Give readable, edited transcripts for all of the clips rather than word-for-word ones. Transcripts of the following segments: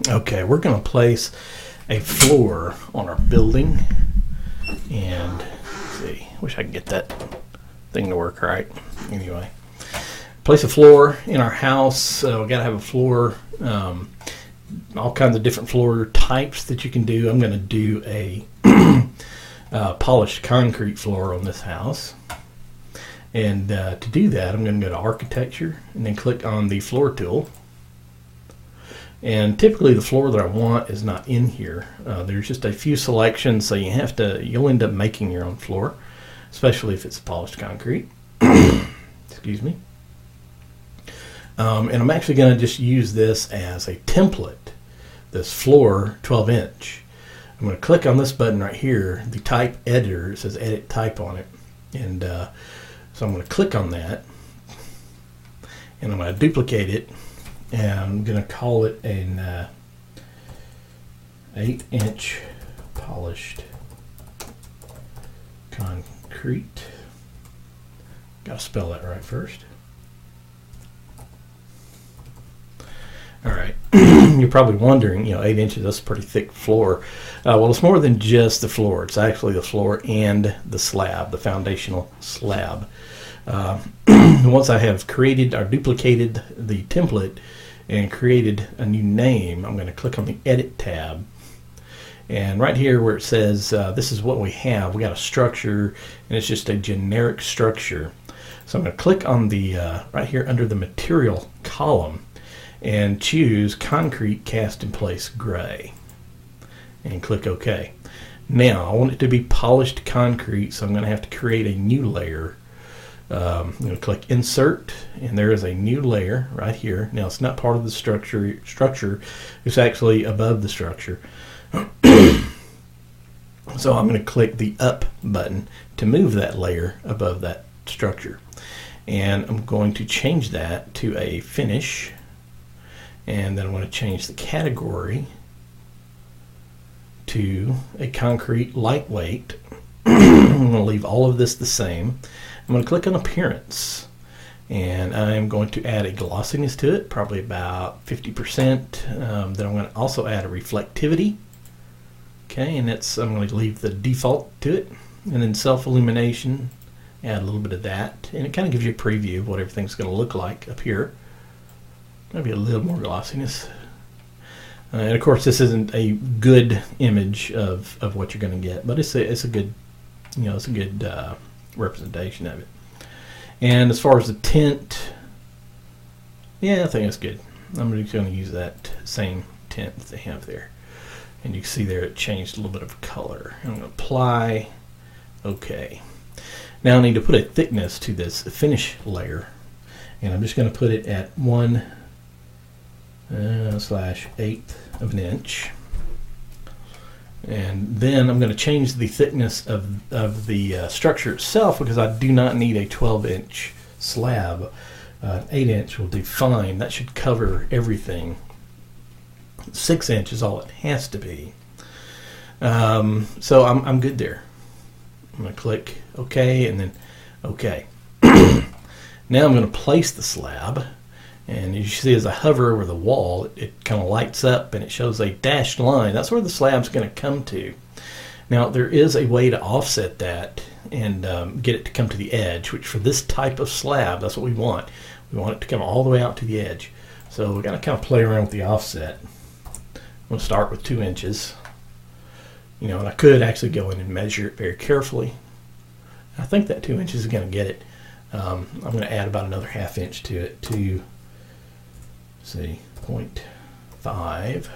Okay, we're going to place a floor on our building, and let's see, wish I could get that thing to work right. Anyway, place a floor in our house. We got to have a floor, all kinds of different floor types that you can do. I'm going to do a polished concrete floor on this house. And to do that, I'm going to go to Architecture and then click on the Floor tool. And typically the floor that I want is not in here. There's just a few selections, so you'll end up making your own floor, especially if it's polished concrete. Excuse me. And I'm actually going to just use this as a template, this floor 12-inch. I'm going to click on this button right here, the type editor. It says edit type on it. And so I'm going to click on that, and I'm going to duplicate it, and I'm going to call it an 8-inch polished concrete. Got to spell that right first. All right, you're probably wondering, 8 inches, that's a pretty thick floor. Well, it's more than just the floor. It's actually the floor and the slab, the foundational slab. Once I have created or duplicated the template and created a new name, I'm going to click on the Edit tab. And right here where it says, this is what we have. We got a structure, and it's just a generic structure. So I'm going to click on the, right here under the Material column, and choose Concrete Cast in Place Gray, and click OK. Now I want it to be polished concrete, so I'm going to have to create a new layer. I'm going to click Insert, and there is a new layer right here. Now it's not part of the structure. It's actually above the structure. So I'm going to click the Up button to move that layer above that structure, and I'm going to change that to a Finish. And then I'm going to change the category to a concrete lightweight. I'm going to leave all of this the same. I'm going to click on Appearance, and I'm going to add a glossiness to it, probably about 50%. Then I'm going to also add a reflectivity. Okay, and I'm going to leave the default to it. And then self-illumination, add a little bit of that. And it kind of gives you a preview of what everything's going to look like up here. Maybe a little more glossiness. And of course, this isn't a good image of what you're going to get, but it's a good, it's a good representation of it. And as far as the tint, yeah, I think it's good. I'm just going to use that same tint that they have there. And you can see there it changed a little bit of color. I'm going to apply, OK. Now I need to put a thickness to this finish layer, and I'm just going to put it at 1/8 of an inch, and then I'm going to change the thickness of the structure itself, because I do not need a 12-inch slab. 8-inch will do fine. That should cover everything. 6-inch is all it has to be. So I'm good there. I'm going to click OK, and then OK. Now I'm going to place the slab. And as you see, as I hover over the wall, it kind of lights up and it shows a dashed line. That's where the slab's going to come to. Now, there is a way to offset that and get it to come to the edge, which for this type of slab, that's what we want. We want it to come all the way out to the edge. So we're going to kind of play around with the offset. I'm going to start with 2 inches. And I could actually go in and measure it very carefully. I think that 2 inches is going to get it. I'm going to add about another 1/2 inch to it to, say, 0.5,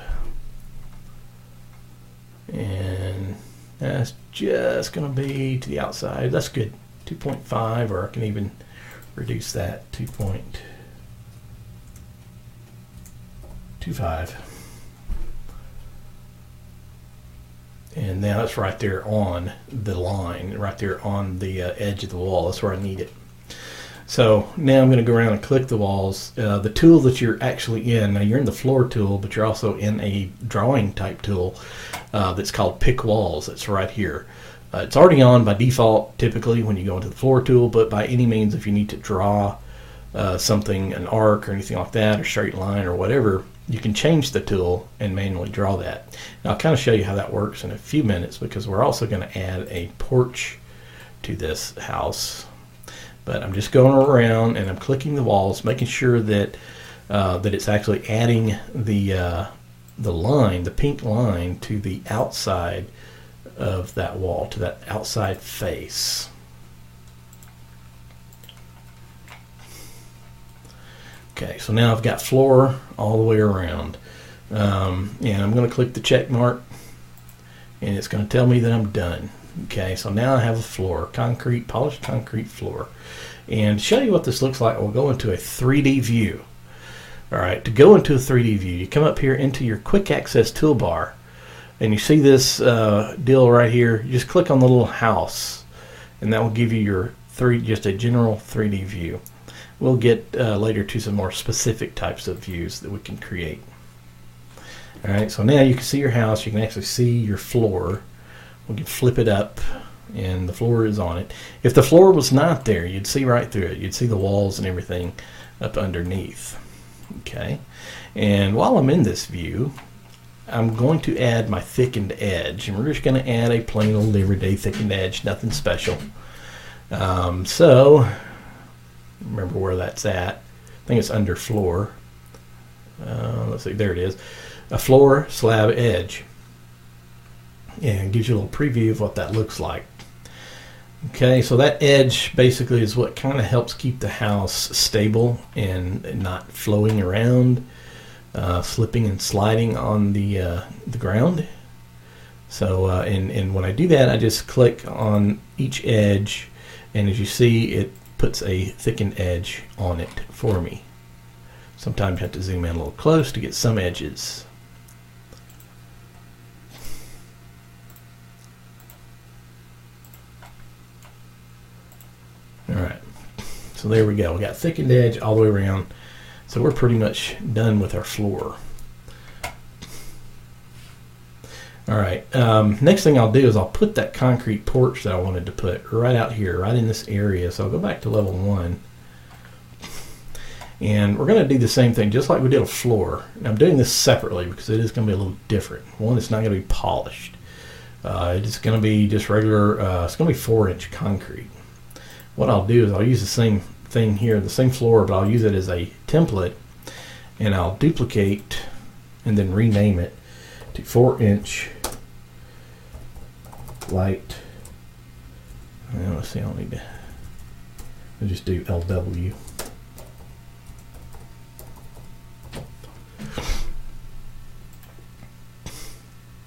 and that's just going to be to the outside. That's good. 2.5, or I can even reduce that, 2.25. And now it's right there on the line, right there on the edge of the wall. That's where I need it. So now I'm going to go around and click the walls. The tool that you're actually in, now you're in the floor tool, but you're also in a drawing type tool that's called Pick Walls. It's right here. It's already on by default typically when you go into the floor tool, but by any means, if you need to draw something, an arc or anything like that, or straight line or whatever, you can change the tool and manually draw that. Now I'll kind of show you how that works in a few minutes, because we're also going to add a porch to this house. But I'm just going around and I'm clicking the walls, making sure that that it's actually adding the line, the pink line, to the outside of that wall, to that outside face. Okay, so now I've got floor all the way around, and I'm going to click the check mark, and it's going to tell me that I'm done. Okay, so now I have a floor, concrete, polished concrete floor. And to show you what this looks like, we'll go into a 3D view. All right, to go into a 3D view, you come up here into your quick access toolbar, and you see this deal right here. You just click on the little house, and that will give you your just a general 3D view. We'll get later to some more specific types of views that we can create. All right, so now you can see your house. You can actually see your floor. We can flip it up, and the floor is on it. If the floor was not there, you'd see right through it. You'd see the walls and everything up underneath. Okay, and while I'm in this view, I'm going to add my thickened edge, and we're just going to add a plain old everyday thickened edge, nothing special. So remember where that's at. I think it's under floor. Let's see, there it is. A floor slab edge. And it gives you a little preview of what that looks like. Okay, so that edge basically is what kind of helps keep the house stable and not flowing around, slipping and sliding on the ground. So, and when I do that, I just click on each edge, and as you see, it puts a thickened edge on it for me. Sometimes you have to zoom in a little close to get some edges. Alright, so there we go. We got thickened edge all the way around. So we're pretty much done with our floor. Alright, next thing I'll do is I'll put that concrete porch that I wanted to put right out here, right in this area. So I'll go back to level 1. And we're going to do the same thing, just like we did a floor. And I'm doing this separately because it is going to be a little different. One, it's not going to be polished. It's going to be just regular, it's going to be 4-inch concrete. What I'll do is I'll use the same thing here, the same floor, but I'll use it as a template, and I'll duplicate and then rename it to 4-inch light. Let's see, I'll need to just do LW.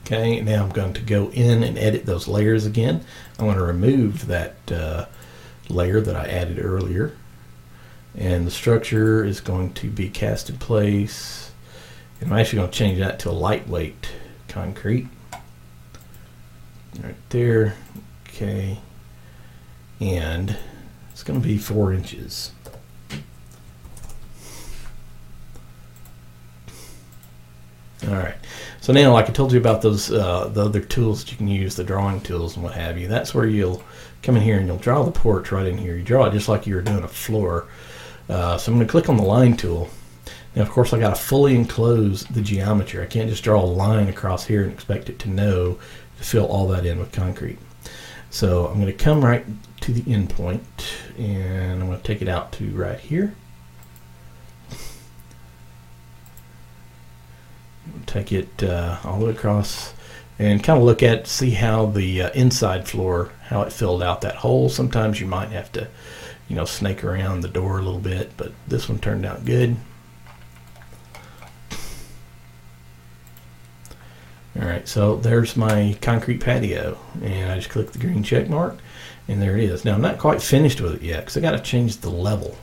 Okay, now I'm going to go in and edit those layers again. I want to remove that layer that I added earlier, and the structure is going to be cast in place, and I'm actually going to change that to a lightweight concrete right there. Okay, and it's going to be 4 inches. Alright, so now, like I told you about those the other tools that you can use, the drawing tools and what have you, that's where you'll come in here and you'll draw the porch right in here. You draw it just like you were doing a floor. So I'm going to click on the line tool. Now, of course, I got to fully enclose the geometry. I can't just draw a line across here and expect it to know to fill all that in with concrete. So I'm going to come right to the end point, and I'm going to take it out to right here. Take it all the way across and kind of look at, see how the inside floor, how it filled out that hole. Sometimes you might have to, you know, snake around the door a little bit, but this one turned out good. Alright, so there's my concrete patio, and I just click the green check mark, and there it is. Now, I'm not quite finished with it yet because I got to change the level.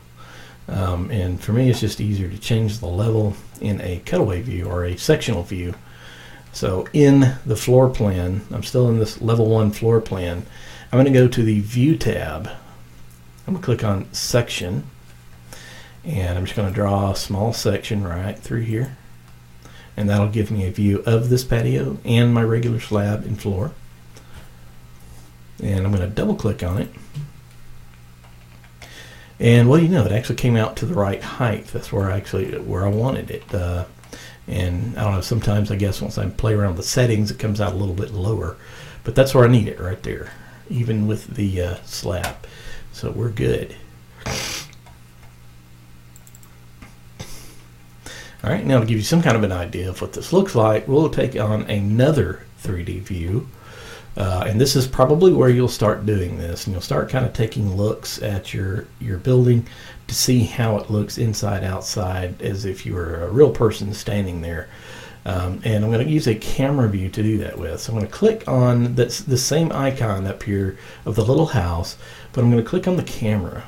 And for me, it's just easier to change the level in a cutaway view or a sectional view. So in the floor plan, I'm still in this level 1 floor plan. I'm going to go to the view tab. I'm going to click on section, and I'm just going to draw a small section right through here, and that'll give me a view of this patio and my regular slab and floor. And I'm going to double click on it. And well, you know, it actually came out to the right height. That's where I wanted it. And I don't know, sometimes I guess once I play around with the settings, it comes out a little bit lower. But that's where I need it, right there, even with the slab. So we're good. All right, now to give you some kind of an idea of what this looks like, we'll take on another 3D view. And this is probably where you'll start doing this. And you'll start kind of taking looks at your building to see how it looks inside, outside, as if you were a real person standing there. And I'm going to use a camera view to do that with. So I'm going to click on the same icon up here of the little house, but I'm going to click on the camera.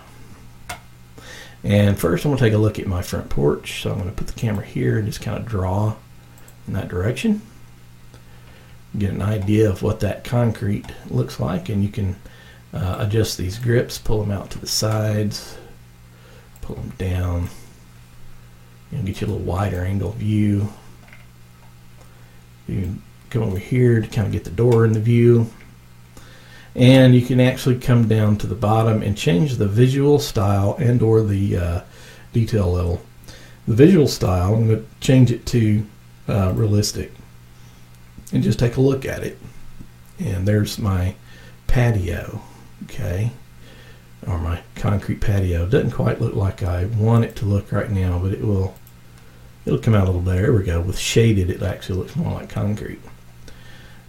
And first I'm going to take a look at my front porch. So I'm going to put the camera here and just kind of draw in that direction. Get an idea of what that concrete looks like, and you can adjust these grips, pull them out to the sides, pull them down, and get you a little wider angle view. You can come over here to kind of get the door in the view, and you can actually come down to the bottom and change the visual style and or the detail level. The visual style, I'm going to change it to realistic, and just take a look at it. And there's my patio, okay, or my concrete patio. It doesn't quite look like I want it to look right now, but it'll come out a little better. There we go. With shaded, it actually looks more like concrete.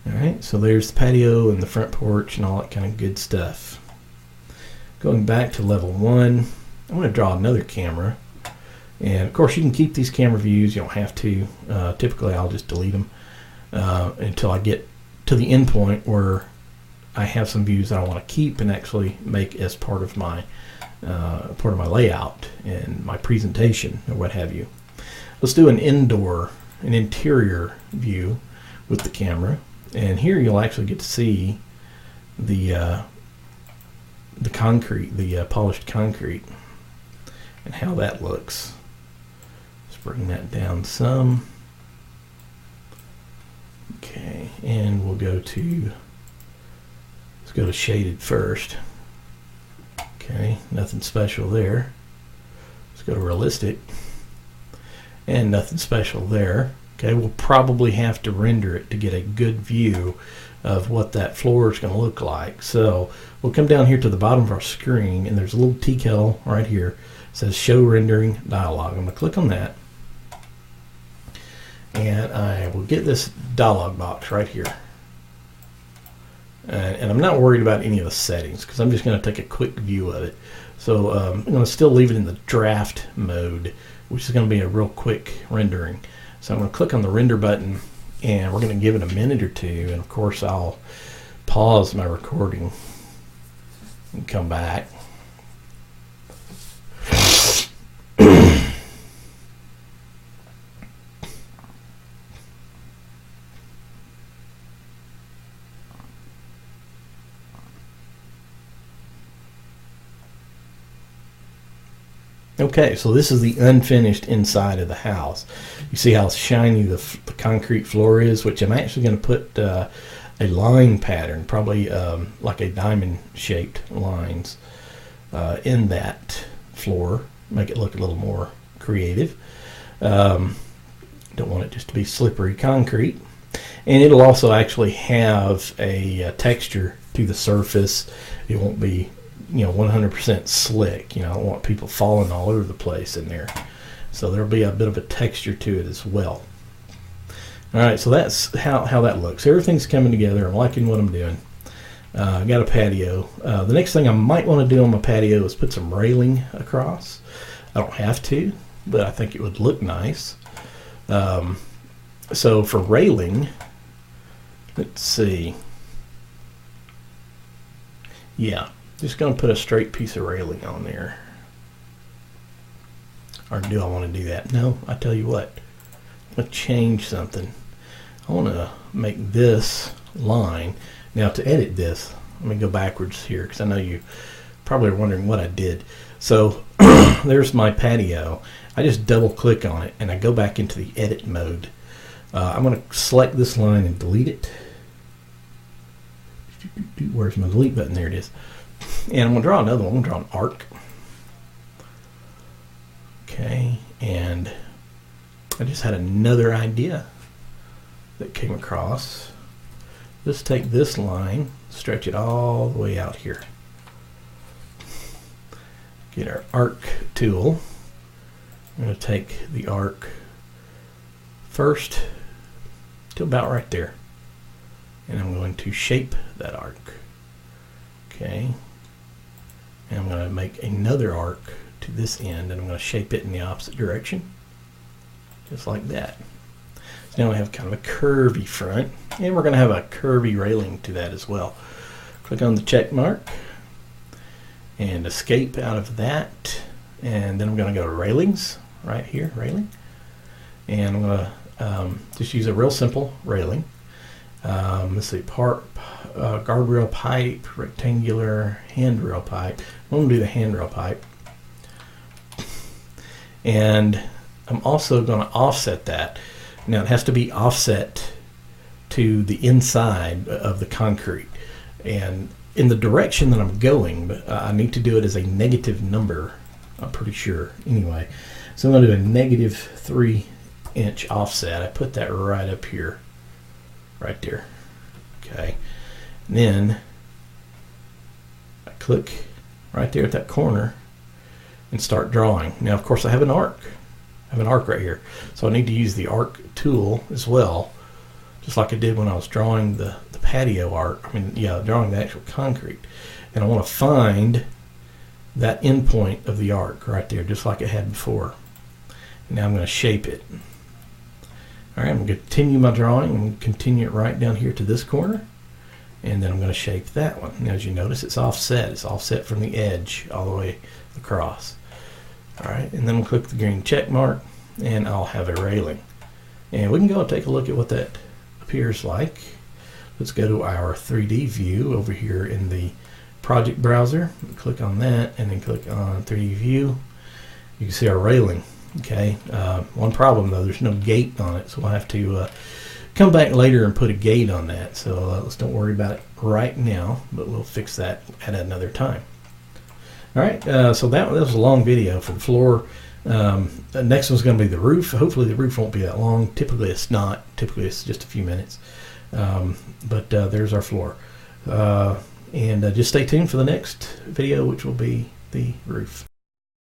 All right, so there's the patio and the front porch and all that kind of good stuff. Going back to level 1, I'm going to draw another camera. And of course, you can keep these camera views. You don't have to. Typically, I'll just delete them until I get to the end point where I have some views that I want to keep and actually make as part of my layout and my presentation or what have you. Let's do an interior view with the camera, and here you'll actually get to see the concrete, the polished concrete, and how that looks. Let's bring that down some. Okay, and we'll go to, let's go to shaded first. Okay, nothing special there. Let's go to realistic, and nothing special there. Okay, we'll probably have to render it to get a good view of what that floor is going to look like. So we'll come down here to the bottom of our screen, and there's a little tea kettle right here. It says show rendering dialog. I'm going to click on that, and I will get this dialog box right here. And I'm not worried about any of the settings because I'm just going to take a quick view of it. So I'm going to still leave it in the draft mode, which is going to be a real quick rendering. So I'm going to click on the render button, and we're going to give it a minute or two. And of course, I'll pause my recording and come back. Okay, so this is the unfinished inside of the house. You see how shiny the concrete floor is, which I'm actually going to put a line pattern, probably like a diamond-shaped lines in that floor. Make it look a little more creative. Don't want it just to be slippery concrete. And it'll also actually have a texture to the surface. It won't be 100% slick. I don't want people falling all over the place in there. So there'll be a bit of a texture to it as well. All right, so that's how that looks. Everything's coming together. I'm liking what I'm doing. I got a patio. The next thing I might want to do on my patio is put some railing across. I don't have to, but I think it would look nice. So for railing, let's see. Yeah. Just going to put a straight piece of railing on there. Or do I want to do that? No, I tell you what. I'm going to change something. I want to make this line. Now to edit this, let me go backwards here because I know you probably are wondering what I did. So there's my patio. I just double click on it and I go back into the edit mode. I'm going to select this line and delete it. Where's my delete button? There it is. And I'm going to draw another one. I'm going to draw an arc. Okay, and I just had another idea that came across. Let's take this line, stretch it all the way out here. Get our arc tool. I'm going to take the arc first to about right there. And I'm going to shape that arc. Okay. And I'm going to make another arc to this end, and I'm going to shape it in the opposite direction. Just like that. So now we have kind of a curvy front, and we're going to have a curvy railing to that as well. Click on the check mark and escape out of that, and then I'm going to go to railings right here, railing, and I'm going to just use a real simple railing. Let's see, guardrail pipe, rectangular handrail pipe. I'm going to do the handrail pipe, and I'm also going to offset that. Now it has to be offset to the inside of the concrete, and in the direction that I'm going, but I need to do it as a negative number, I'm pretty sure. Anyway, so I'm going to do a negative 3-inch offset. I put that right up here, right there. Okay, and then I click right there at that corner and start drawing. Now, of course, I have an arc. I have an arc right here, so I need to use the arc tool as well, just like I did when I was drawing the patio arc. Drawing the actual concrete, and I want to find that end point of the arc right there, just like it had before. Now I'm going to shape it. All right, I'm going to continue my drawing and continue it right down here to this corner, and then I'm going to shape that one. Now, as you notice, it's offset. It's offset from the edge all the way across. All right, and then we'll click the green check mark, and I'll have a railing. And we can go and take a look at what that appears like. Let's go to our 3D view over here in the project browser. Click on that, and then click on 3D view. You can see our railing. Okay, one problem though, there's no gate on it, so we'll have to come back later and put a gate on that. So let's don't worry about it right now, but we'll fix that at another time. All right, so that was a long video for the floor. The next one's going to be the roof. Hopefully the roof won't be that long. Typically it's not. Typically it's just a few minutes. But there's our floor. And just stay tuned for the next video, which will be the roof.